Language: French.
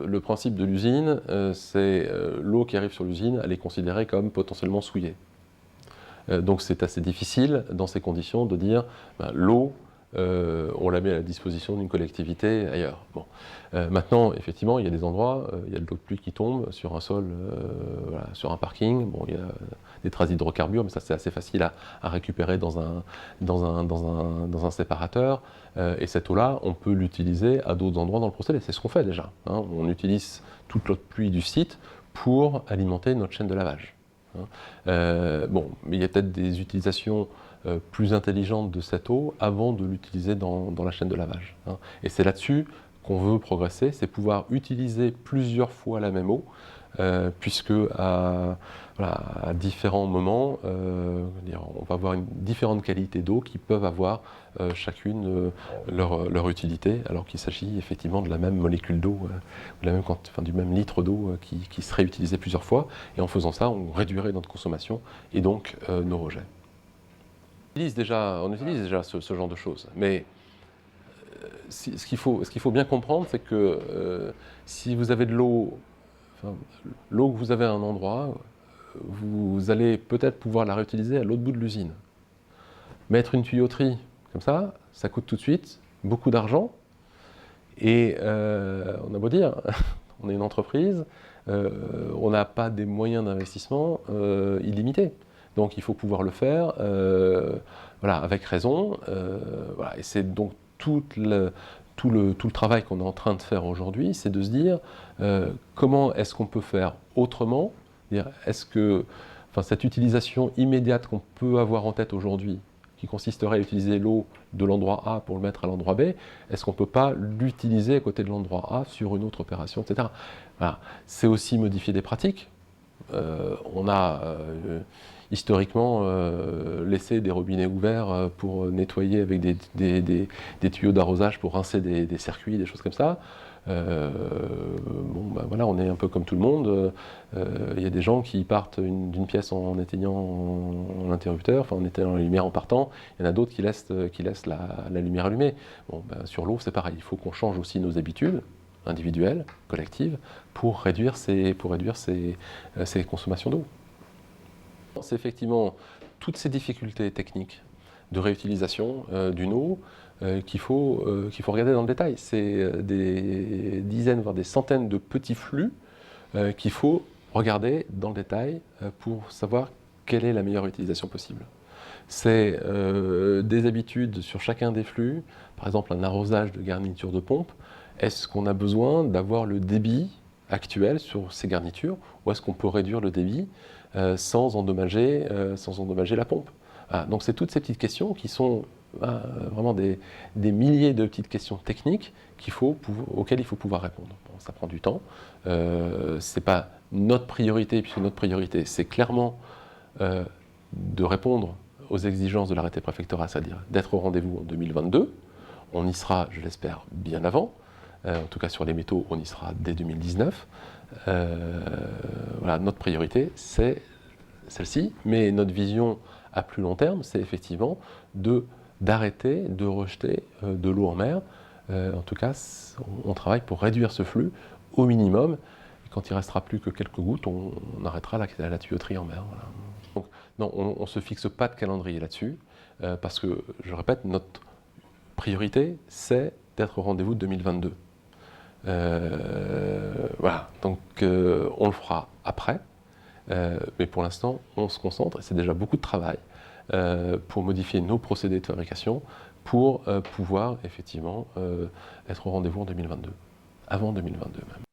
Le principe de l'usine, c'est l'eau qui arrive sur l'usine, elle est considérée comme potentiellement souillée. Donc c'est assez difficile dans ces conditions de dire l'eau, on la met à la disposition d'une collectivité ailleurs. Bon. Maintenant, effectivement, il y a des endroits, il y a de l'eau de pluie qui tombe sur un sol, voilà, sur un parking. Bon, il y a des traces d'hydrocarbures, mais ça c'est assez facile à récupérer dans un séparateur. Et cette eau-là, on peut l'utiliser à d'autres endroits dans le procédé. C'est ce qu'on fait déjà. Hein. On utilise toute l'eau de pluie du site pour alimenter notre chaîne de lavage. Bon, mais il y a peut-être des utilisations plus intelligentes de cette eau avant de l'utiliser dans la chaîne de lavage. Hein. Et c'est là-dessus qu'on veut progresser, c'est pouvoir utiliser plusieurs fois la même eau, puisque voilà, à différents moments, on va avoir une différente qualité d'eau qui peuvent avoir chacune leur utilité, alors qu'il s'agit effectivement de la même molécule d'eau, du même litre d'eau qui serait utilisé plusieurs fois. Et en faisant ça, on réduirait notre consommation et donc nos rejets. On utilise déjà ce genre de choses, mais ce qu'il faut bien comprendre, c'est que si vous avez de l'eau, l'eau que vous avez à un endroit, vous allez peut-être pouvoir la réutiliser à l'autre bout de l'usine. Mettre une tuyauterie comme ça coûte tout de suite beaucoup d'argent. Et on a beau dire, on est une entreprise, on n'a pas des moyens d'investissement illimités. Donc il faut pouvoir le faire voilà, avec raison. Voilà. Et c'est donc tout le travail qu'on est en train de faire aujourd'hui, c'est de se dire comment est-ce qu'on peut faire autrement. Est-ce que cette utilisation immédiate qu'on peut avoir en tête aujourd'hui, qui consisterait à utiliser l'eau de l'endroit A pour le mettre à l'endroit B, est-ce qu'on ne peut pas l'utiliser à côté de l'endroit A sur une autre opération, etc. Voilà. C'est aussi modifier des pratiques. On a historiquement laissé des robinets ouverts pour nettoyer avec des tuyaux d'arrosage pour rincer des circuits, des choses comme ça. Bon, voilà, on est un peu comme tout le monde. Il y a des gens qui partent d'une pièce en éteignant l'interrupteur, enfin en éteignant la lumière en partant. Il y en a d'autres qui laissent la lumière allumée. Bon, sur l'eau, c'est pareil. Il faut qu'on change aussi nos habitudes individuelles, collectives, pour réduire ces consommations d'eau. C'est effectivement toutes ces difficultés techniques de réutilisation d'une eau qu'il faut regarder dans le détail. C'est des dizaines, voire des centaines de petits flux qu'il faut regarder dans le détail pour savoir quelle est la meilleure utilisation possible. C'est des habitudes sur chacun des flux, par exemple un arrosage de garniture de pompe. Est-ce qu'on a besoin d'avoir le débit actuel sur ces garnitures, ou est-ce qu'on peut réduire le débit sans endommager la pompe? Donc c'est toutes ces petites questions qui sont vraiment des milliers de petites questions techniques auxquelles il faut pouvoir répondre. Bon, ça prend du temps. Ce n'est pas notre priorité, puisque notre priorité, c'est clairement de répondre aux exigences de l'arrêté préfectoral, c'est-à-dire d'être au rendez-vous en 2022. On y sera, je l'espère, bien avant. En tout cas, sur les métaux, on y sera dès 2019. Voilà, notre priorité, c'est celle-ci, mais notre vision à plus long terme, c'est effectivement d'arrêter de rejeter de l'eau en mer. En tout cas, on travaille pour réduire ce flux au minimum. Et quand il ne restera plus que quelques gouttes, on arrêtera la tuyauterie en mer. Voilà. Donc, non, on ne se fixe pas de calendrier là-dessus, parce que, je répète, notre priorité, c'est d'être au rendez-vous de 2022. Voilà, donc on le fera après, mais pour l'instant, on se concentre, et c'est déjà beaucoup de travail, pour modifier nos procédés de fabrication, pour pouvoir effectivement être au rendez-vous en 2022, avant 2022 même.